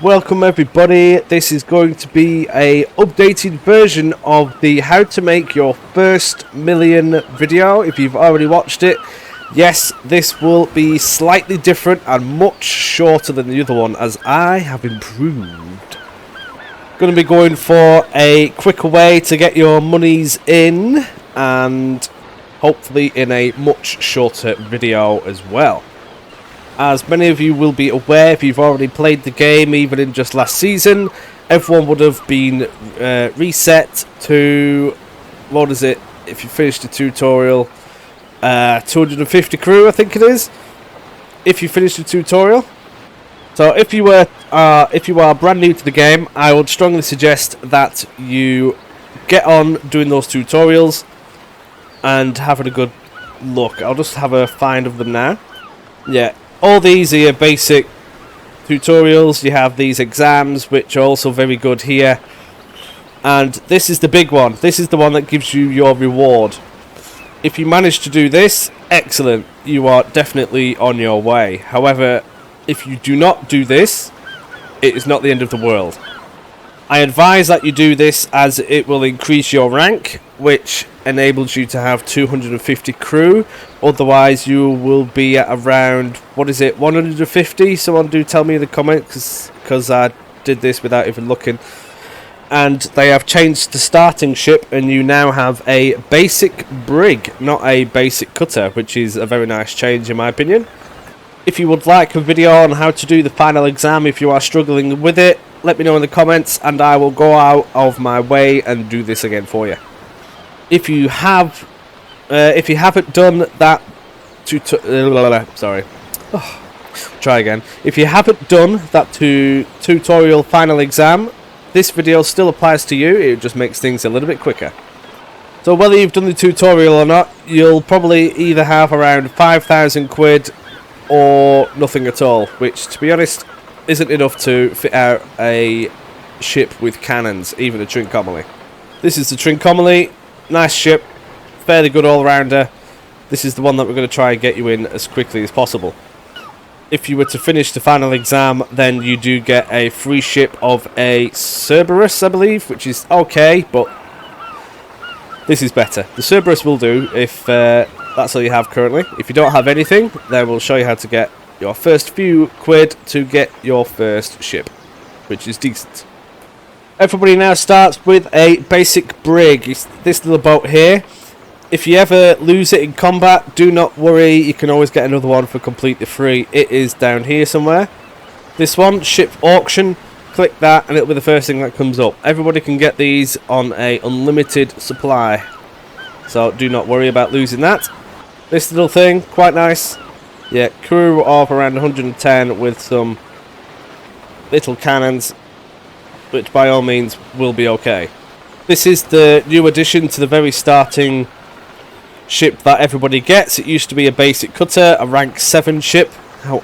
Welcome everybody. This is going to be a updated version of the how to make your first million video. If you've already watched it, yes, this will be slightly different and much shorter than the other one as I have improved. Going to be going for a quicker way to get your monies in and hopefully in a much shorter video as well. As many of you will be aware, if you've already played the game, even in just last season, everyone would have been reset to, what is it, if you finished the tutorial, 250 crew, I think it is, if you finished the tutorial. So if you are brand new to the game, I would strongly suggest that you get on doing those tutorials and having a good look. I'll just have a find of them now. Yeah. All these are your basic tutorials. You have these exams, which are also very good here. And this is the big one. This is the one that gives you your reward. If you manage to do this, excellent. You are definitely on your way. However, if you do not do this, it is not the end of the world. I advise that you do this as it will increase your rank, which enables you to have 250 crew. Otherwise you will be at around, what is it, 150? Someone do tell me in the comments, because I did this without even looking. And they have changed the starting ship and you now have a basic brig, not a basic cutter, which is a very nice change in my opinion. If you would like a video on how to do the final exam if you are struggling with it, let me know in the comments and I will go out of my way and do this again for you. If you haven't done that try again. If you haven't done that tutorial final exam, this video still applies to you. It just makes things a little bit quicker. So whether you've done the tutorial or not, you'll probably either have around 5,000 quid or nothing at all, which to be honest isn't enough to fit out a ship with cannons, even a Trincomalee. This is the Trincomalee, nice ship, fairly good all-rounder. This is the one that we're going to try and get you in as quickly as possible. If you were to finish the final exam, then you do get a free ship of a Cerberus, I believe, which is okay, but this is better. The Cerberus will do if that's all you have currently. If you don't have anything, then we'll show you how to get your first few quid to get your first ship, which is decent. Everybody now starts with a basic brig. It's this little boat here. If you ever lose it in combat, do not worry, you can always get another one for completely free. It is down here somewhere. This one, ship auction, click that and it'll be the first thing that comes up. Everybody can get these on a unlimited supply, so do not worry about losing that. This little thing, quite nice. Yeah, crew of around 110 with some little cannons, which by all means will be okay. This is the new addition to the very starting ship that everybody gets. It used to be a basic cutter, a rank 7 ship,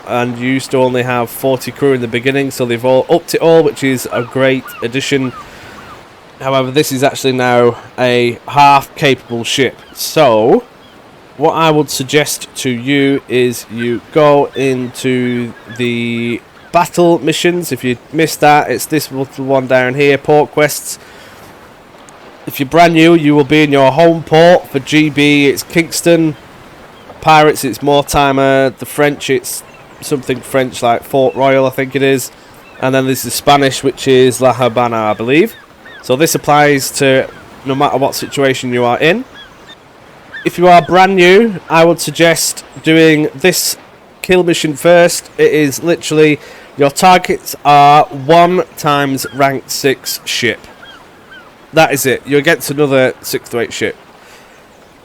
and you used to only have 40 crew in the beginning, so they've all upped it all, which is a great addition. However, this is actually now a half capable ship. So what I would suggest to you is you go into the battle missions. If you missed that, it's this little one down here, port quests. If you're brand new, you will be in your home port. For GB, it's Kingston. Pirates, it's Mortimer. The French, it's something French like Fort Royal, I think it is. And then there's the Spanish, which is La Habana, I believe. So this applies to no matter what situation you are in. If you are brand new, I would suggest doing this kill mission first. It is literally, your targets are 1 times rank 6 ship. That is it. You'll get to another 6 to 8 ship.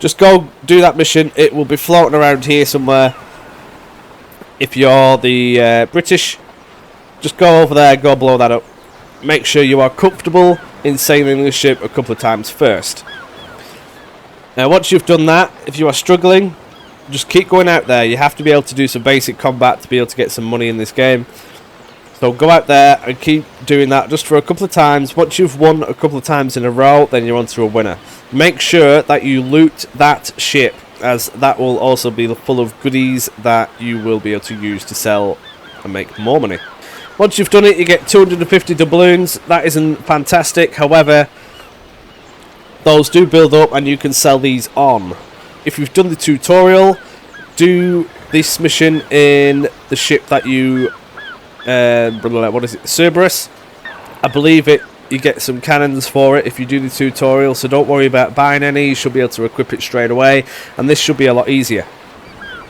Just go do that mission. It will be floating around here somewhere. If you're the British, just go over there, go blow that up. Make sure you are comfortable in sailing the ship a couple of times first. Now once you've done that, if you are struggling, just keep going out there. You have to be able to do some basic combat to be able to get some money in this game. So go out there and keep doing that just for a couple of times. Once you've won a couple of times in a row, then you're on to a winner. Make sure that you loot that ship, as that will also be full of goodies that you will be able to use to sell and make more money. Once you've done it, you get 250 doubloons. That isn't fantastic. However, those do build up and you can sell these on. If you've done the tutorial, do this mission in the ship that you... what is it? Cerberus. I believe you get some cannons for it if you do the tutorial, so don't worry about buying any. You should be able to equip it straight away, and this should be a lot easier.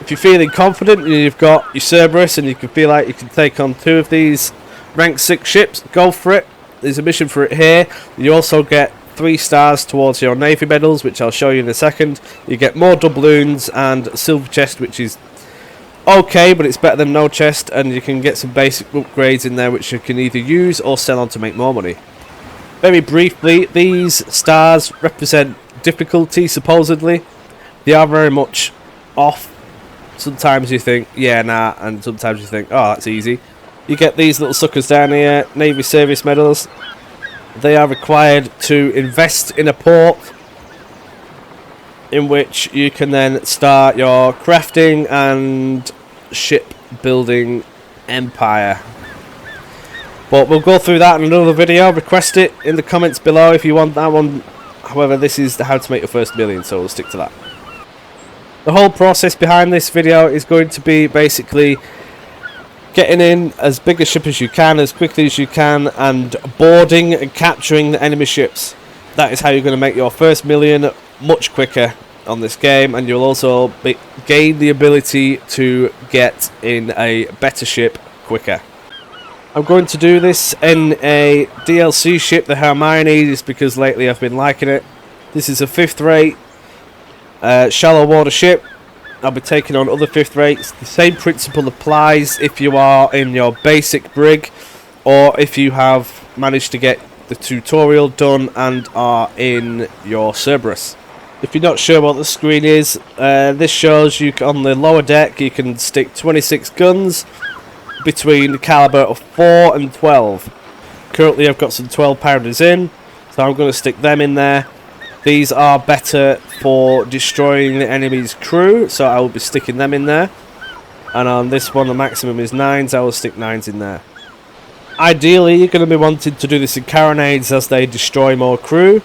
If you're feeling confident and you've got your Cerberus and you can feel like you can take on 2 of these rank 6 ships, go for it. There's a mission for it here. You also get 3 stars towards your Navy medals, which I'll show you in a second. You get more doubloons and a silver chest, which is okay, but it's better than no chest, and you can get some basic upgrades in there which you can either use or sell on to make more money. Very briefly, these stars represent difficulty, supposedly. They are very much off. Sometimes you think, yeah, nah, and sometimes you think, oh, that's easy. You get these little suckers down here, Navy Service Medals. They are required to invest in a port in which you can then start your crafting and shipbuilding empire. But we'll go through that in another video. Request it in the comments below if you want that one. However, this is how to make your first million, so we'll stick to that. The whole process behind this video is going to be basically getting in as big a ship as you can, as quickly as you can, and boarding and capturing the enemy ships. That is how you're going to make your first million much quicker on this game, and you'll also gain the ability to get in a better ship quicker. I'm going to do this in a DLC ship, the Hermione, just because lately I've been liking it. This is a 5th rate shallow water ship. I'll be taking on other 5th rates. The same principle applies if you are in your basic brig, or if you have managed to get the tutorial done and are in your Cerberus. If you're not sure what the screen is, this shows you on the lower deck you can stick 26 guns between the caliber of 4 and 12. Currently I've got some 12 pounders in, so I'm going to stick them in there. These are better for destroying the enemy's crew, so I will be sticking them in there. And on this one the maximum is 9s, I will stick 9s in there. Ideally you're going to be wanting to do this in carronades as they destroy more crew.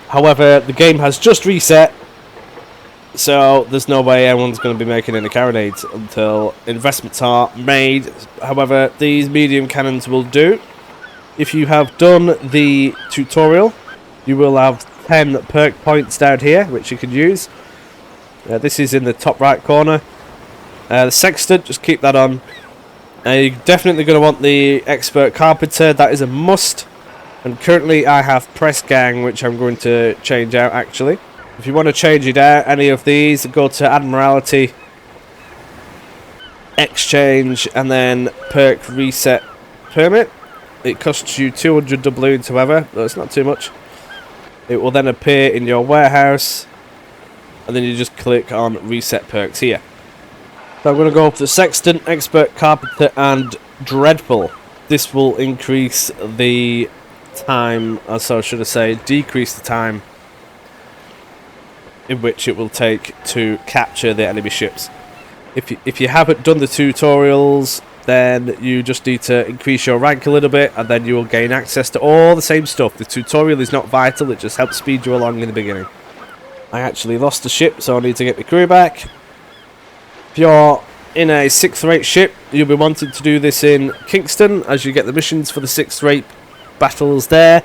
However, the game has just reset, so there's no way anyone's going to be making any carronades until investments are made. However, these medium cannons will do. If you have done the tutorial, you will have 10 perk points down here, which you can use. This is in the top right corner. The sextant, just keep that on. You're definitely going to want the expert carpenter, that is a must. And currently I have press gang, which I'm going to change out actually. If you want to change it out, any of these, go to Admiralty, Exchange, and then Perk Reset Permit. It costs you 200 doubloons, however, but it's not too much. It will then appear in your warehouse, and then you just click on Reset Perks here. So I'm going to go for the Sextant, Expert Carpenter, and Dreadful. This will increase the time, or so should I say, decrease the time in which it will take to capture the enemy ships. If you haven't done the tutorials, then you just need to increase your rank a little bit, and then you will gain access to all the same stuff. The tutorial is not vital, it just helps speed you along in the beginning. I actually lost the ship, so I need to get the crew back. If you're in a 6th rate ship, you'll be wanting to do this in Kingston, as you get the missions for the 6th rate battles there.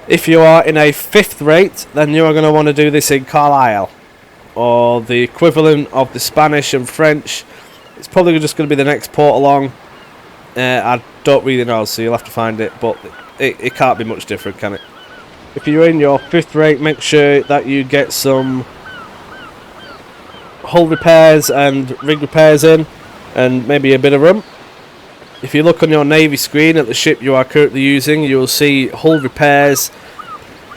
If you are in a 5th rate, then you are going to want to do this in Carlisle, or the equivalent of the Spanish and French. It's probably just going to be the next port along. I don't really know, so you'll have to find it, but it can't be much different, can it? If you're in your 5th rate, make sure that you get some hull repairs and rig repairs in, and maybe a bit of rum. If you look on your Navy screen at the ship you are currently using, you will see hull repairs.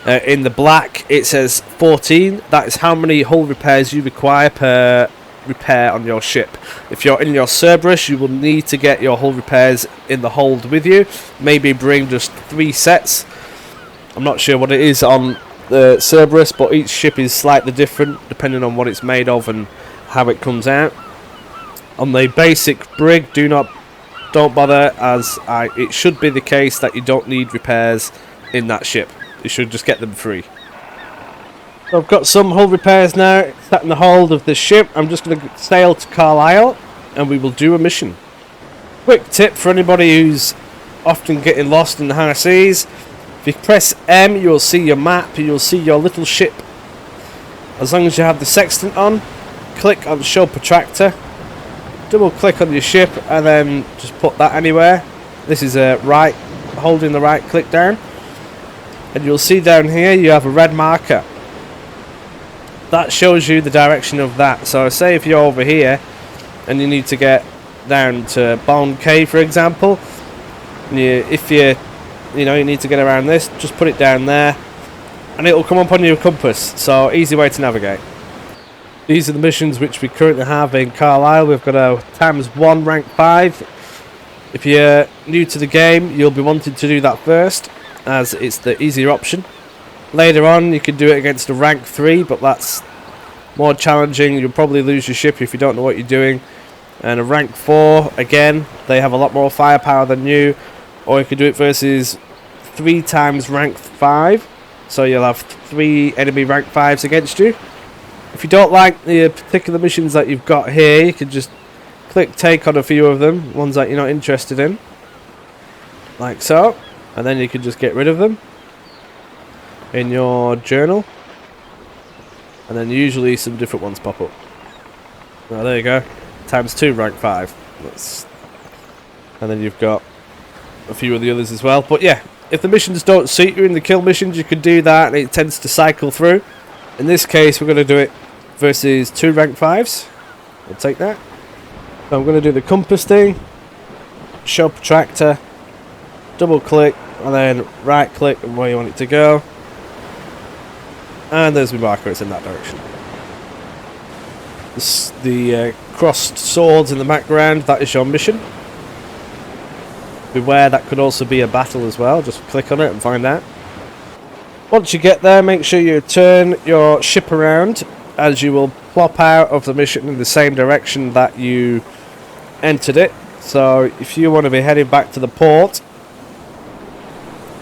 In the black it says 14. That is how many hull repairs you require per repair on your ship. If you're in your Cerberus, you will need to get your hull repairs in the hold with you. Maybe bring just 3 sets. I'm not sure what it is on the Cerberus, but each ship is slightly different depending on what it's made of and how it comes out. On the basic brig, do not don't bother, as it should be the case that you don't need repairs in that ship. You should just get them free. So I've got some hull repairs now sat in the hold of this ship. I'm just going to sail to Carlisle and we will do a mission. Quick tip for anybody who's often getting lost in the high seas. If you press M, you'll see your map, you'll see your little ship. As long as you have the sextant on, click on show protractor, double click on your ship and then just put that anywhere. This is a right, holding the right click down. And you'll see down here you have a red marker. That shows you the direction of that. So say if you're over here and you need to get down to Bond K, for example, and if you need to get around this, just put it down there and it'll come up on your compass. So easy way to navigate. These are the missions which we currently have in Carlisle. We've got a ×1 rank 5. If you're new to the game, you'll be wanting to do that first, as it's the easier option. Later on you can do it against a rank 3, but that's more challenging. You'll probably lose your ship if you don't know what you're doing. And a rank 4, again, they have a lot more firepower than you. Or you could do it versus 3 times rank 5, so you'll have 3 enemy rank 5s against you. If you don't like the particular missions that you've got here, you can just click take on a few of them, ones that you're not interested in, like so, and then you can just get rid of them in your journal, and then usually some different ones pop up. Oh, there you go, ×2 rank 5. And then you've got a few of the others as well. But yeah, if the missions don't suit you in the kill missions, you can do that and it tends to cycle through. In this case we're going to do it versus 2 rank 5s. We'll take that. So I'm going to do the compass thing, show protractor, double click and then right click on where you want it to go, and there's my marker, it's in that direction. The crossed swords in the background, that is your mission. Beware, that could also be a battle as well. Just click on it and find out. Once you get there, make sure you turn your ship around, as you will plop out of the mission in the same direction that you entered it. So if you want to be heading back to the port,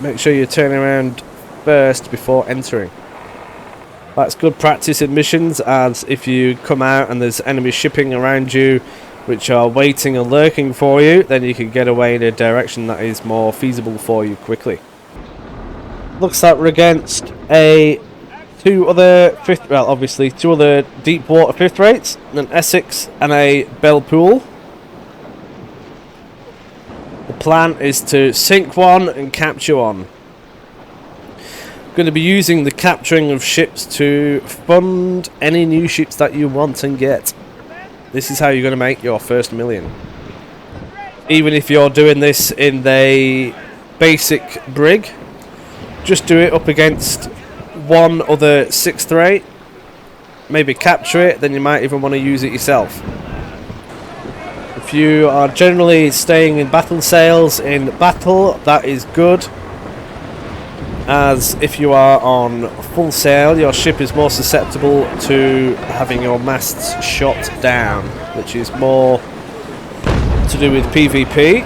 make sure you turn around first before entering. That's good practice in missions, as if you come out and there's enemy shipping around you which are waiting and lurking for you, then you can get away in a direction that is more feasible for you quickly. Looks like we're against two other deep water 5th rates, an Essex and a Belpool. The plan is to sink one and capture one. Going to be using the capturing of ships to fund any new ships that you want and get. This is how you're going to make your first million. Even if you're doing this in the basic brig, just do it up against one other 6th rate, maybe capture it, then you might even want to use it yourself. If you are generally staying in battle sails in battle, that is good, as if you are on full sail, your ship is more susceptible to having your masts shot down, which is more to do with PvP.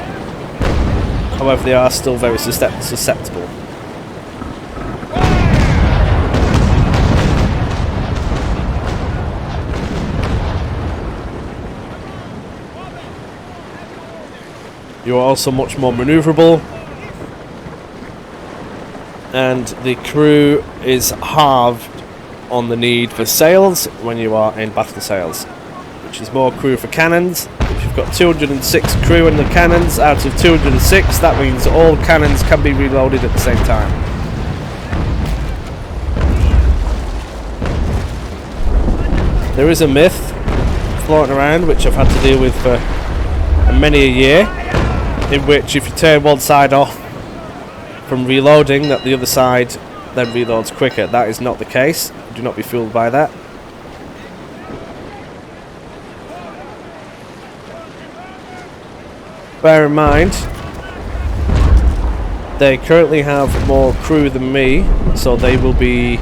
However, they are still very susceptible. You are also much more maneuverable, and the crew is halved on the need for sails when you are in battle sails, which is more crew for cannons. If you've got 206 crew in the cannons out of 206, that means all cannons can be reloaded at the same time. There is a myth floating around which I've had to deal with for many a year, in which if you turn one side off from reloading, that the other side then reloads quicker. That is not the case. Do not be fooled by that. Bear in mind, they currently have more crew than me, so they will be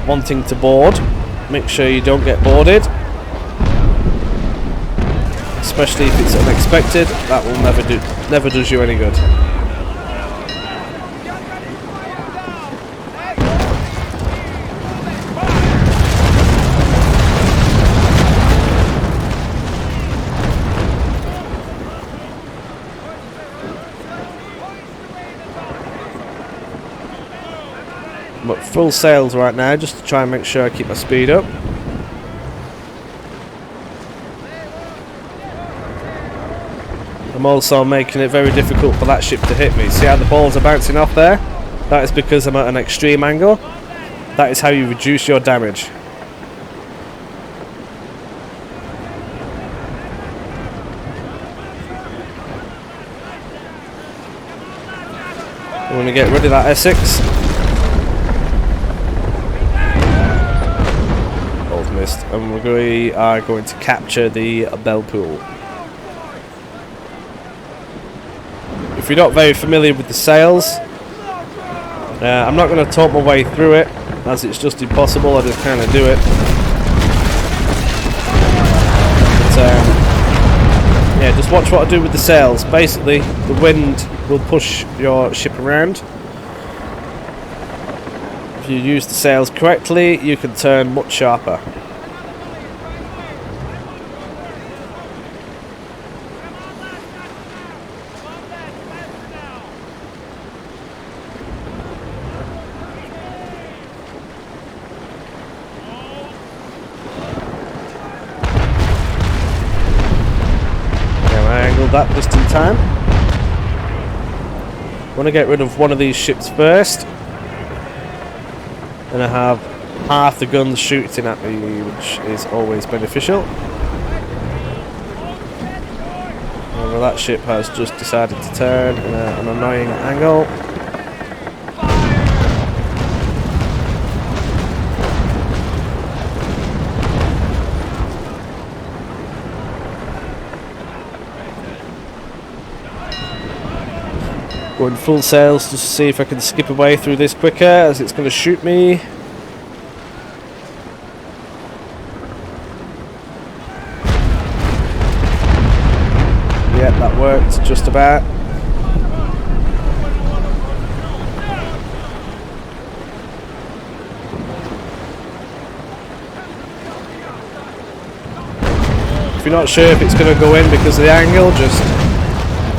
wanting to board. Make sure you don't get boarded. especially if it's unexpected. That will never does you any good. But full sails right now, just to try and make sure I keep my speed up. I'm also making it very difficult for that ship to hit me. See how the balls are bouncing off there? That is because I'm at an extreme angle. That is how you reduce your damage. I'm going to get rid of that Essex. And we are going to capture the Bell Pool. If you're not very familiar with the sails, I'm not going to talk my way through it, as it's just impossible. I just kind of do it. But, yeah, just watch what I do with the sails. Basically, the wind will push your ship around. If you use the sails correctly, you can turn much sharper. That just in time. I want to get rid of one of these ships first, and I have half the guns shooting at me, which is always beneficial. Well, that ship has just decided to turn in an annoying angle. Going full sails just to see if I can skip away through this quicker, as it's going to shoot me. Yep, that worked just about. If you're not sure if it's going to go in because of the angle, just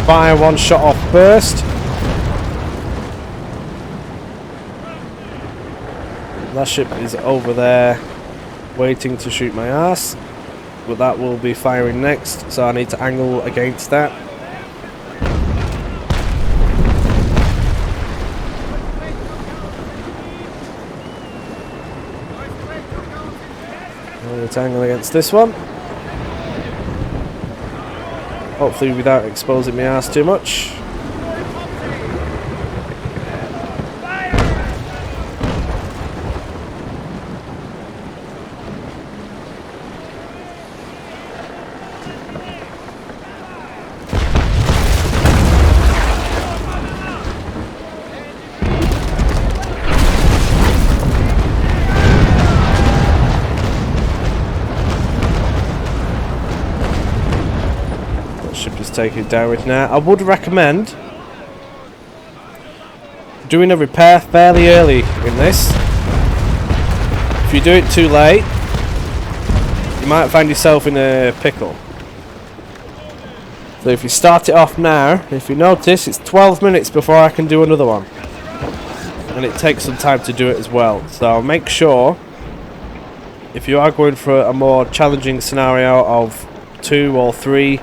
fire one shot off first. That ship is over there waiting to shoot my ass, but that will be firing next, so I need to angle against that. I need to angle against this one, hopefully without exposing my ass too much. Taking damage now. I would recommend doing a repair fairly early in this. If you do it too late, you might find yourself in a pickle. So if you start it off now, if you notice, it's 12 minutes before I can do another one, and it takes some time to do it as well. So make sure, if you are going for a more challenging scenario of 2 or 3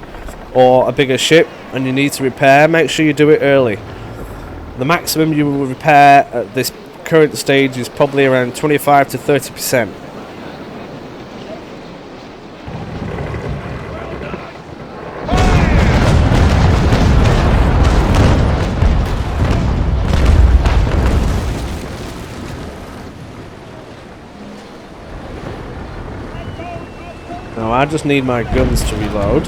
or a bigger ship and you need to repair, make sure you do it early. The maximum you will repair at this current stage is probably around 25 to 30%. Now I just need my guns to reload.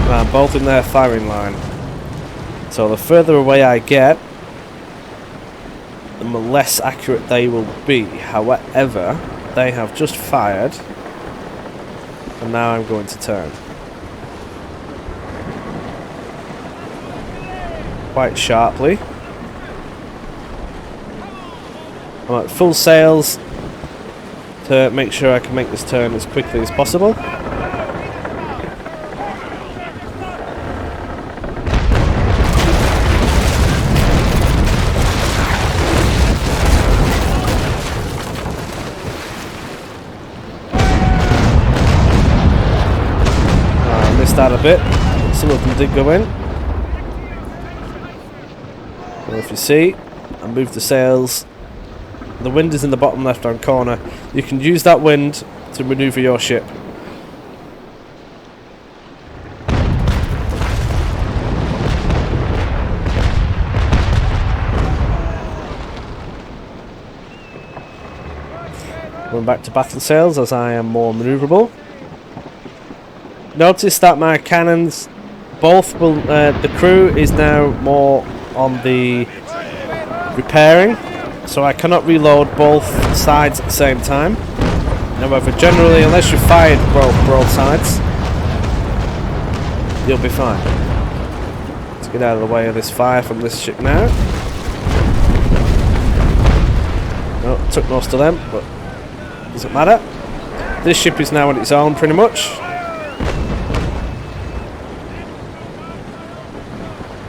I'm both in their firing line, so the further away I get, the less accurate they will be. However, they have just fired And now I'm going to turn. Quite sharply. I'm at full sails to make sure I can make this turn as quickly as possible. I missed out a bit. Some of them did go in. And if you see, I moved the sails. The wind is in the bottom left hand corner. You can use that wind to maneuver your ship. Going back to battle sails as I am more maneuverable. Notice that my cannons, both will, the crew is now more on the repairing. So I cannot reload both sides at the same time. However, generally, unless you fired broadsides, you'll be fine. Let's get out of the way of this fire from this ship now. Oh, took most of them, but doesn't matter. This ship is now on its own, pretty much.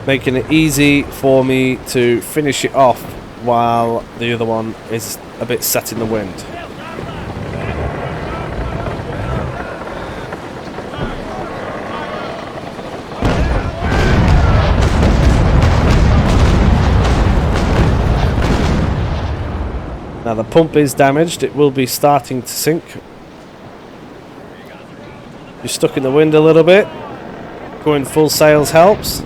Making it easy for me to finish it off while the other one is a bit set in the wind. Now the pump is damaged, it will be starting to sink. You're stuck in the wind a little bit. Going full sails helps.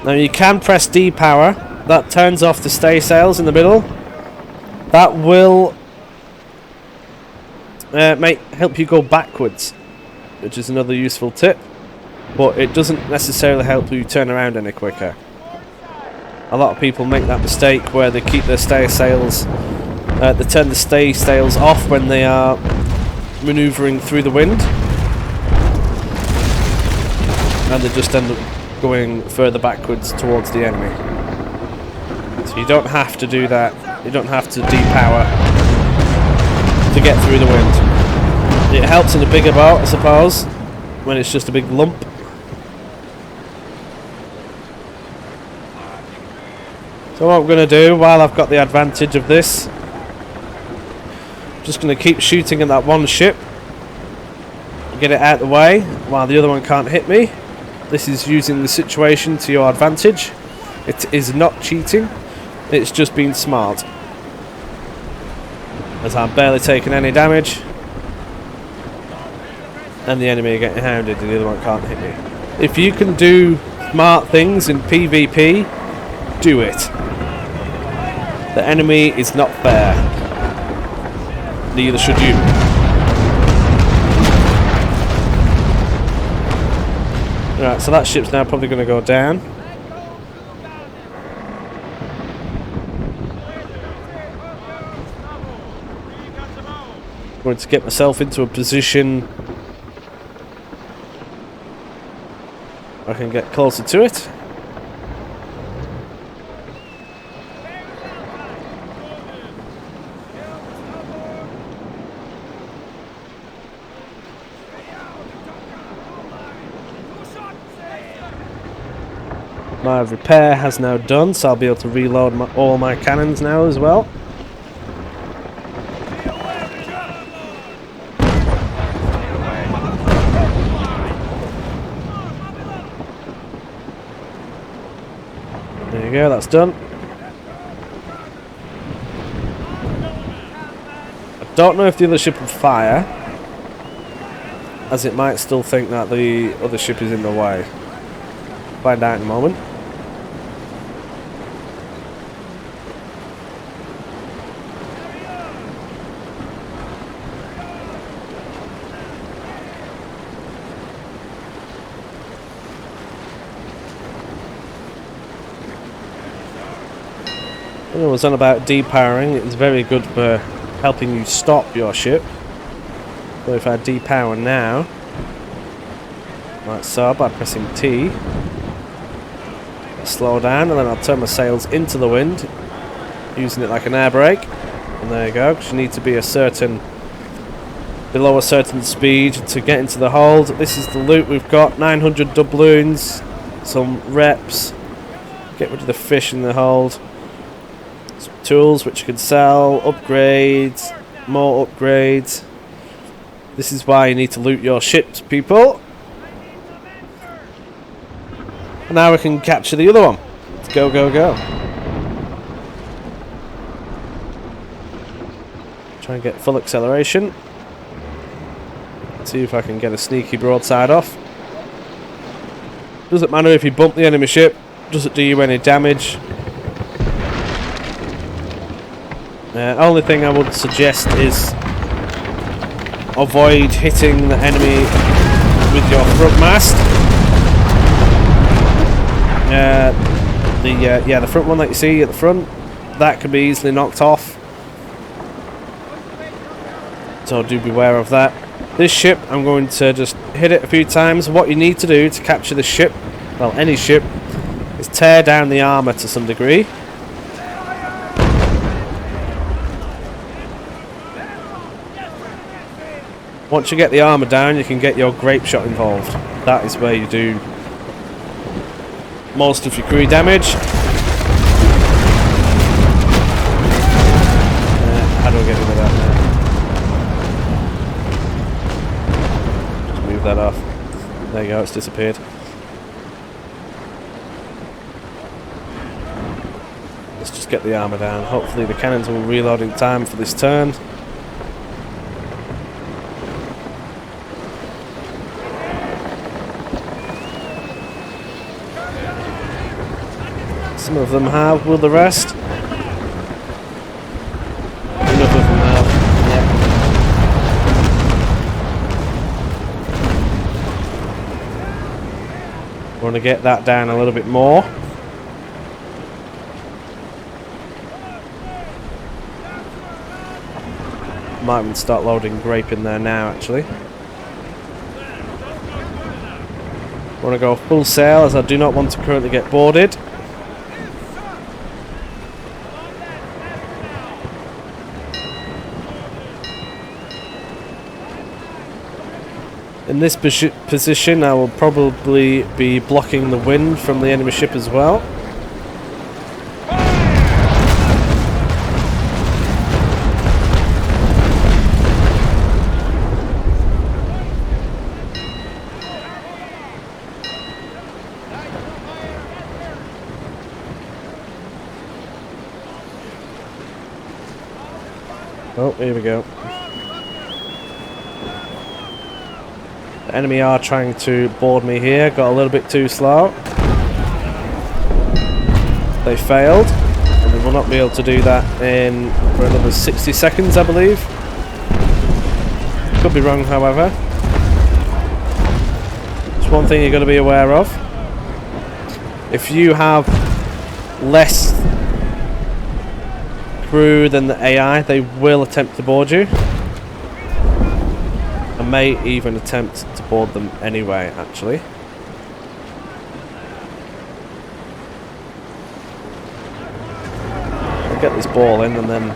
Now you can press D power, that turns off the stay sails in the middle. That will help you go backwards, which is another useful tip, but it doesn't necessarily help you turn around any quicker. A lot of people make that mistake where they keep their stay sails, they turn the stay sails off when they are manoeuvring through the wind, and they just end up going further backwards towards the enemy. So you don't have to do that. You don't have to depower to get through the wind. It helps in a bigger boat, I suppose, when it's just a big lump. So what I'm going to do, while I've got the advantage of this, I'm just going to keep shooting at that one ship, get it out of the way while the other one can't hit me. This is using the situation to your advantage. It is not cheating, it's just being smart. As I'm barely taking any damage, and the enemy are getting hounded and the other one can't hit me. If you can do smart things in PvP, do it. The enemy is not fair. Neither should you. Right, so that ship's now probably going to go down. I'm going to get myself into a position where I can get closer to it. My repair has now done, so I'll be able to reload all my cannons now as well. There you go, that's done. I don't know if the other ship will fire, as it might still think that the other ship is in the way. Find out in a moment. I was on about depowering. It's very good for helping you stop your ship. So if I depower now, like so, by pressing T, slow down, and then I'll turn my sails into the wind, using it like an air brake. And there you go, because you need to be below a certain speed to get into the hold. This is the loot we've got: 900 doubloons, some reps, get rid of the fish in the hold, some tools which you can sell, upgrades, more upgrades. This is why you need to loot your ships, people. And now we can capture the other one. Let's go, go, go. Try and get full acceleration. See if I can get a sneaky broadside off. Doesn't matter if you bump the enemy ship, doesn't do you any damage. Only thing I would suggest is avoid hitting the enemy with your front mast. The front one that you see at the front, that can be easily knocked off. So do beware of that. This ship, I'm going to just hit it a few times. What you need to do to capture the ship, well, any ship, is tear down the armour to some degree. Once you get the armour down, you can get your grape shot involved. That is where you do most of your crew damage. How do I get rid of that now? Just move that off. There you go, it's disappeared. Let's just get the armour down. Hopefully the cannons will reload in time for this turn. Some of them have, will the rest? Enough of them have, yeah. Want to get that down a little bit more. Might even start loading grape in there now, actually. Want to go full sail, as I do not want to currently get boarded. In this position, I will probably be blocking the wind from the enemy ship as well. Oh, here we go. The enemy are trying to board me here. Got a little bit too slow. They failed, and they will not be able to do that for another 60 seconds, I believe. Could be wrong, however. Just one thing you've got to be aware of. If you have less crew than the AI, they will attempt to board you. And may even attempt to board them anyway, actually. I'll get this ball in and then...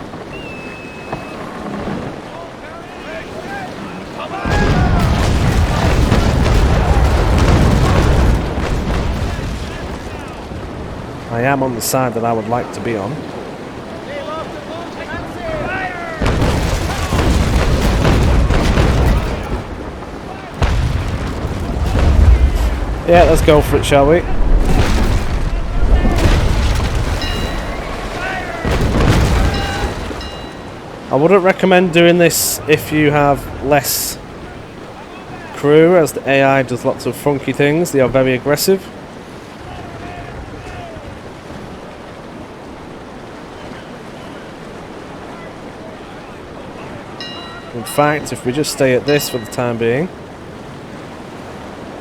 I am on the side that I would like to be on. Yeah, let's go for it, shall we? I wouldn't recommend doing this if you have less crew, as the AI does lots of funky things. They are very aggressive. In fact, if we just stay at this for the time being,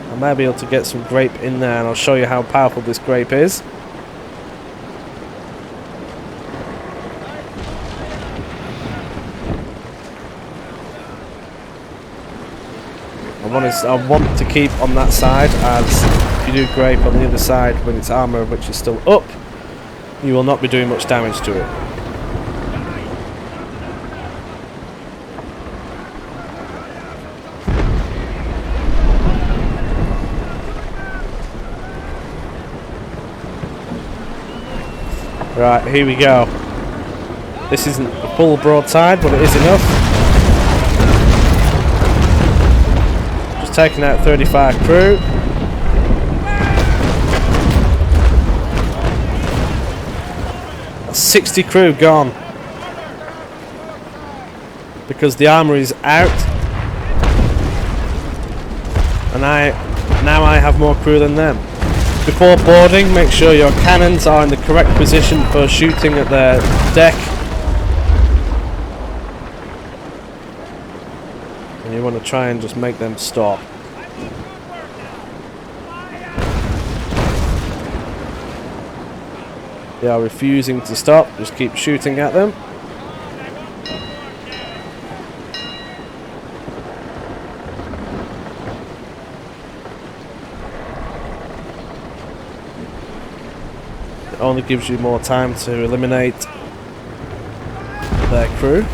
I might be able to get some grape in there, and I'll show you how powerful this grape is. I want to keep on that side, as if you do grape on the other side when its armour which is still up, you will not be doing much damage to it. Right, here we go. This isn't a full broadside, but it is enough. Just taking out 35 crew. That's 60 crew gone. Because the armour is out. And now I have more crew than them. Before boarding, make sure your cannons are in the correct position for shooting at their deck. And you want to try and just make them stop. They are refusing to stop, just keep shooting at them. Only gives you more time to eliminate their crew.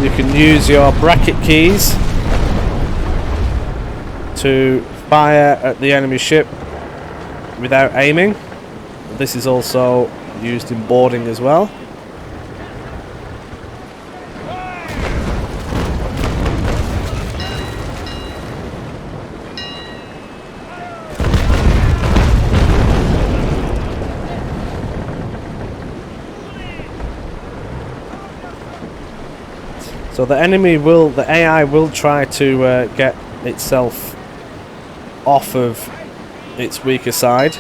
You can use your bracket keys to fire at the enemy ship without aiming. This is also used in boarding as well. So the AI will try to get itself off of its weaker side.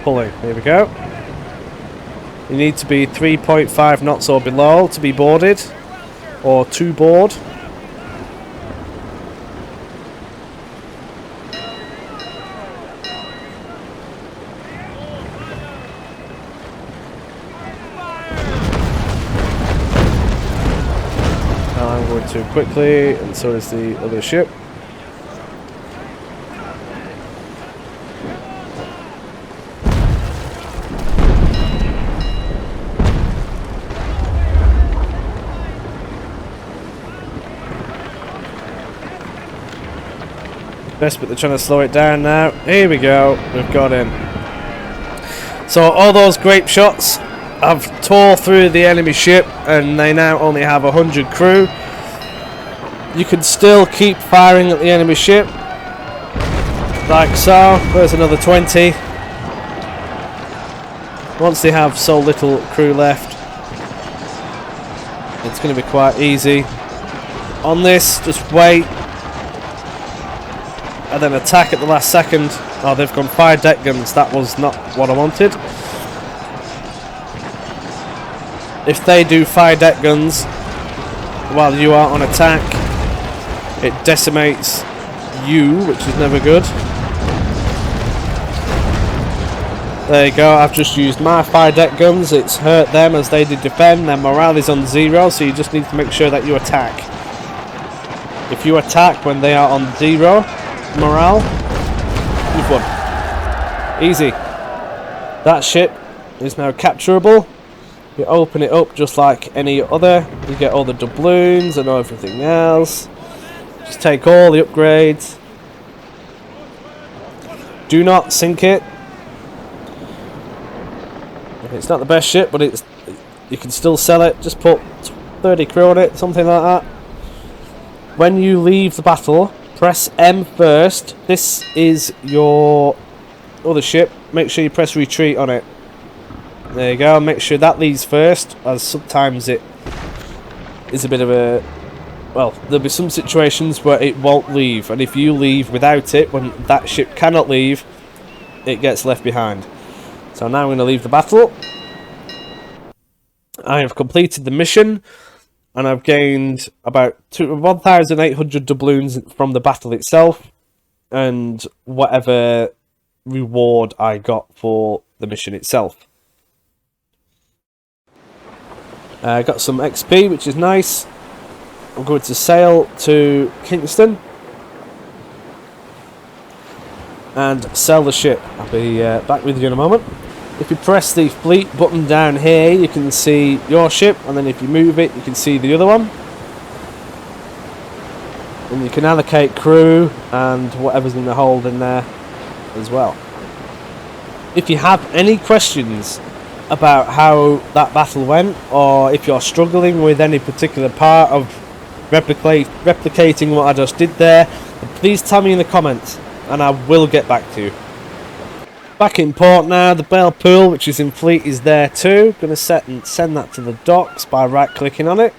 Pulling, there we go. You need to be 3.5 knots or below to be boarded, or to board. Too quickly, and so is the other ship. Best, but they're trying to slow it down now. Here we go, we've got in. So all those grape shots have tore through the enemy ship, and they now only have 100 crew. You can still keep firing at the enemy ship, like so. There's another 20. Once they have so little crew left, it's going to be quite easy. On this, just wait, and then attack at the last second. Oh, they've gone 5 deck guns. That was not what I wanted. If they do 5 deck guns while you are on attack, it decimates you, which is never good. There you go, I've just used my 5 deck guns. It's hurt them as they did defend. Their morale is on 0, so you just need to make sure that you attack. If you attack when they are on 0 morale, you've won. Easy. That ship is now capturable. You open it up just like any other. You get all the doubloons and everything else. Just take all the upgrades. Do not sink it. It's not the best ship, but you can still sell it. Just put 30 crew on it, something like that. When you leave the battle, press M first. This is your other ship. Make sure you press retreat on it. There you go. Make sure that leaves first, as sometimes it is a bit of a... Well, there'll be some situations where it won't leave, and if you leave without it, when that ship cannot leave, it gets left behind. So now I'm going to leave the battle. I have completed the mission, and I've gained about 1,800 doubloons from the battle itself. and whatever reward I got for the mission itself. I got some XP, which is nice. I'm going to sail to Kingston and sell the ship. I'll be back with you in a moment. If you press the fleet button down here, you can see your ship, and then if you move it, you can see the other one. And you can allocate crew and whatever's in the hold in there as well. If you have any questions about how that battle went, or if you're struggling with any particular part of replicating what I just did there, please tell me in the comments and I will get back to you. Back in port now, the Bale Pool, which is in fleet, is there too. Going to set and send that to the docks by right clicking on it.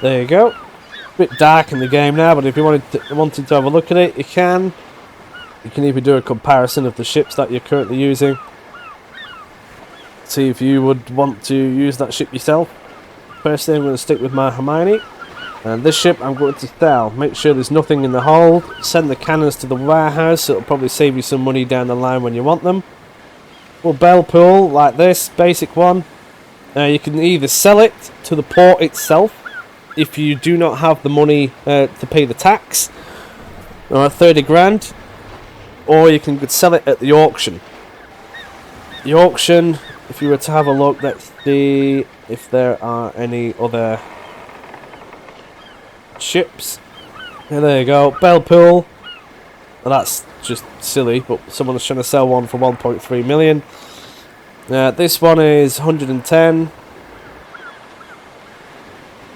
There you go. A bit dark in the game now, but if you wanted to have a look at it, you can. You can even do a comparison of the ships that you're currently using. See if you would want to use that ship yourself. Personally, I'm going to stick with my Hermione. And this ship I'm going to sell. Make sure there's nothing in the hold. Send the cannons to the warehouse. It'll probably save you some money down the line when you want them. Well, Bale Pool, like this, basic one. You can either sell it to the port itself, if you do not have the money to pay the tax, or 30 grand, or you can sell it at the auction. The auction, if you were to have a look, let's see if there are any other ships. Yeah, there you go, Bale Pool. Well, that's just silly, but someone's trying to sell one for 1.3 million. This one is 110.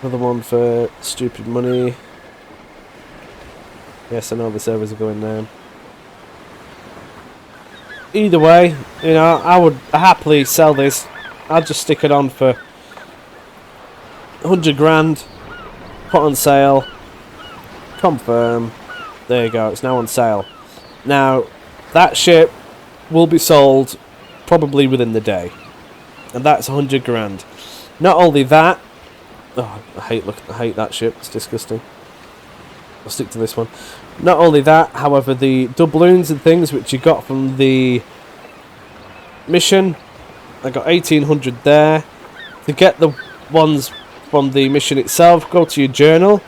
Another one for stupid money. Yes, I know the servers are going down. Either way, you know, I would happily sell this. I'll just stick it on for 100 grand. Put on sale. Confirm. There you go, it's now on sale. Now, that ship will be sold probably within the day. And that's 100 grand. Not only that, oh, I hate that ship, it's disgusting. I'll stick to this one. Not only that, however, the doubloons and things which you got from the mission, I got 1800 there. To get the ones from the mission itself, go to your journal.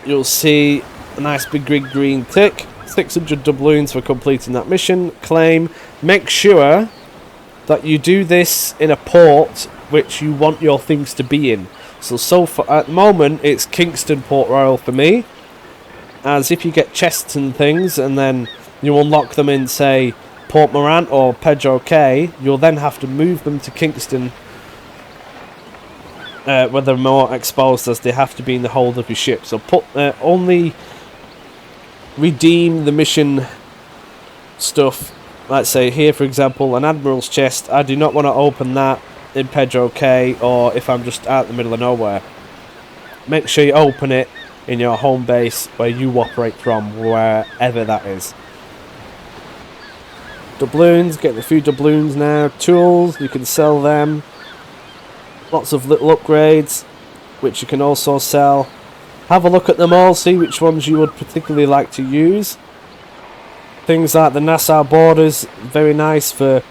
You'll see a nice big green tick. 600 doubloons for completing that mission. Claim. Make sure that you do this in a port which you want your things to be in. So far, at the moment, it's Kingston Port Royal for me. As if you get chests and things, and then you unlock them in, say, Port Morant or Pedro Cay, you'll then have to move them to Kingston, where they're more exposed, as they have to be in the hold of your ship. So only redeem the mission stuff. Let's say here, for example, an Admiral's chest. I do not want to open that in Pedro Cay, or if I'm just out in the middle of nowhere. Make sure you open it in your home base where you operate from, wherever that is. Doubloons, getting a few doubloons now. Tools, you can sell them. Lots of little upgrades, which you can also sell. Have a look at them all, see which ones you would particularly like to use. Things like the Nassau borders, very nice for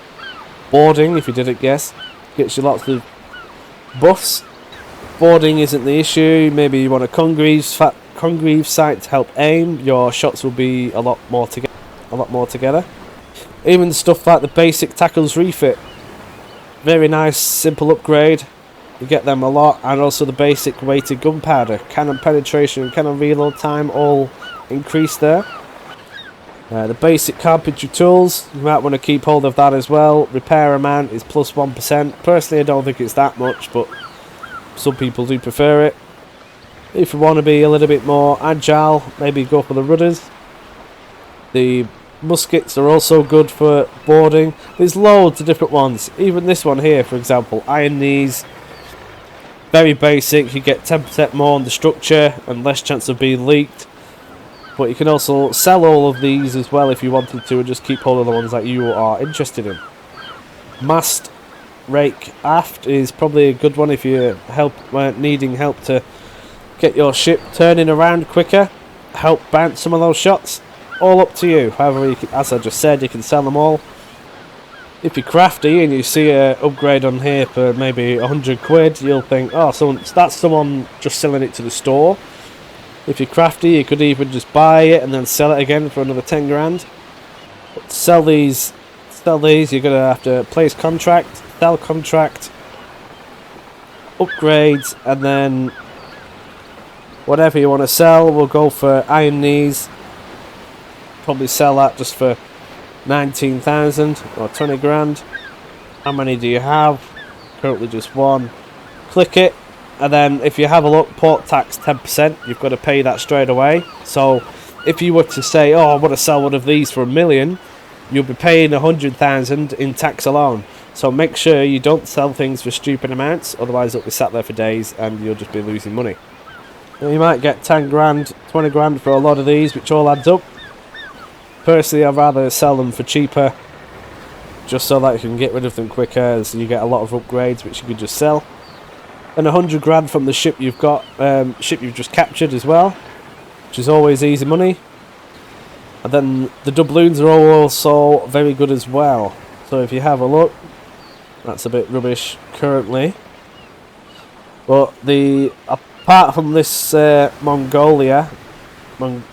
boarding, if you didn't guess. Gets you lots of buffs. Boarding isn't the issue. Maybe you want a Congreve sight to help aim. Your shots will be a lot more together. Even stuff like the basic tackles refit. Very nice, simple upgrade. You get them a lot, and also the basic weighted gunpowder, cannon penetration, cannon reload time, all increased there. The basic carpentry tools, you might want to keep hold of that as well. Repair amount is plus 1%. Personally, I don't think it's that much, but some people do prefer it. If you want to be a little bit more agile, maybe go for the rudders. The muskets are also good for boarding. There's loads of different ones. Even this one here, for example, iron knees. Very basic. You get 10% more on the structure and less chance of being leaked. But you can also sell all of these as well if you wanted to, and just keep hold of the ones that you are interested in. Mast rake aft is probably a good one if you needing help to get your ship turning around quicker. Help bounce some of those shots. all up to you. However, as I just said, you can sell them all. If you're crafty and you see a upgrade on here for maybe 100 quid, you'll think, oh, that's someone just selling it to the store. If you're crafty, you could even just buy it and then sell it again for another 10 grand. But to sell these, you're gonna have to place contract, sell contract, upgrades, and then whatever you want to sell. We'll go for iron knees. Probably sell that just for 19,000 or 20 grand. How many do you have? Currently just one. Click it, and then if you have a look, port tax 10%, you've got to pay that straight away. So if you were to say, oh, I want to sell one of these for $1 million, you'll be paying 100,000 in tax alone. So make sure you don't sell things for stupid amounts, otherwise it'll be sat there for days and you'll just be losing money. Now, you might get 10 grand, 20 grand for a lot of these, which all adds up. Personally, I'd rather sell them for cheaper, just so that you can get rid of them quicker, as you get a lot of upgrades which you could just sell. And 100 grand from the ship you've got, ship you've just captured as well, which is always easy money. And then the doubloons are also very good as well. So if you have a look, that's a bit rubbish currently. But apart from this Mongolia,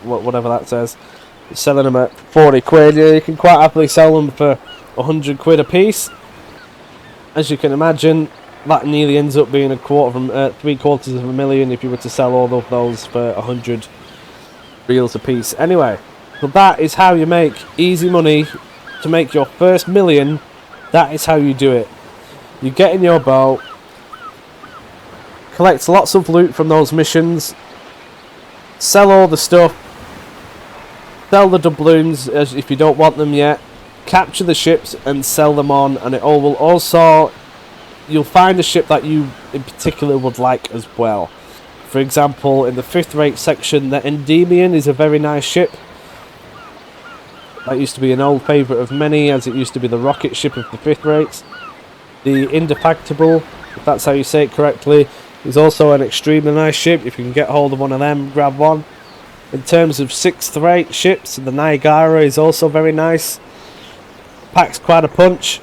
whatever that says, selling them at 40 quid, you can quite happily sell them for 100 quid a piece. As you can imagine, that nearly ends up being three-quarters of a million if you were to sell all of those for 100 reals a piece. Anyway, so that is how you make easy money to make your first million. That is how you do it. You get in your boat, collect lots of loot from those missions, sell all the stuff, sell the doubloons if you don't want them yet, capture the ships and sell them on, and it all will also, you'll find a ship that you in particular would like as well. For example, in the 5th rate section, the Endymion is a very nice ship. That used to be an old favourite of many, as it used to be the rocket ship of the 5th rates. The Indefatigable, if that's how you say it correctly, is also an extremely nice ship. If you can get hold of one of them, grab one. In terms of 6th rate ships, the Niagara is also very nice. Packs quite a punch,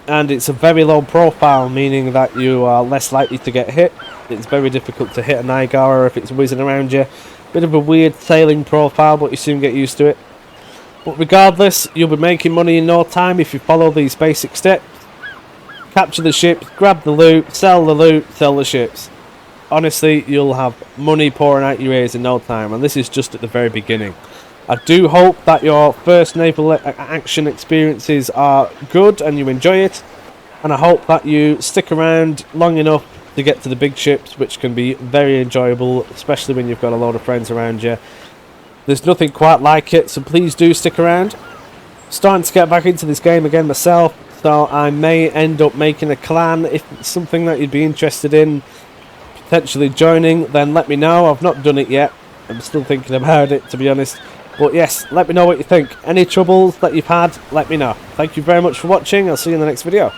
and it's a very low profile, meaning that you are less likely to get hit. It's very difficult to hit a Niagara if it's whizzing around you. Bit of a weird sailing profile, but you soon get used to it. But regardless, you'll be making money in no time if you follow these basic steps. Capture the ships, grab the loot, sell the ships. Honestly, you'll have money pouring out your ears in no time, and this is just at the very beginning. I do hope that your first naval action experiences are good and you enjoy it, and I hope that you stick around long enough to get to the big ships, which can be very enjoyable, especially when you've got a load of friends around you. There's nothing quite like it, so please do stick around. Starting to get back into this game again myself, so I may end up making a clan. If it's something that you'd be interested in potentially joining, then let me know. I've not done it yet. I'm still thinking about it, to be honest. But yes, let me know what you think. Any troubles that you've had, let me know. Thank you very much for watching. I'll see you in the next video.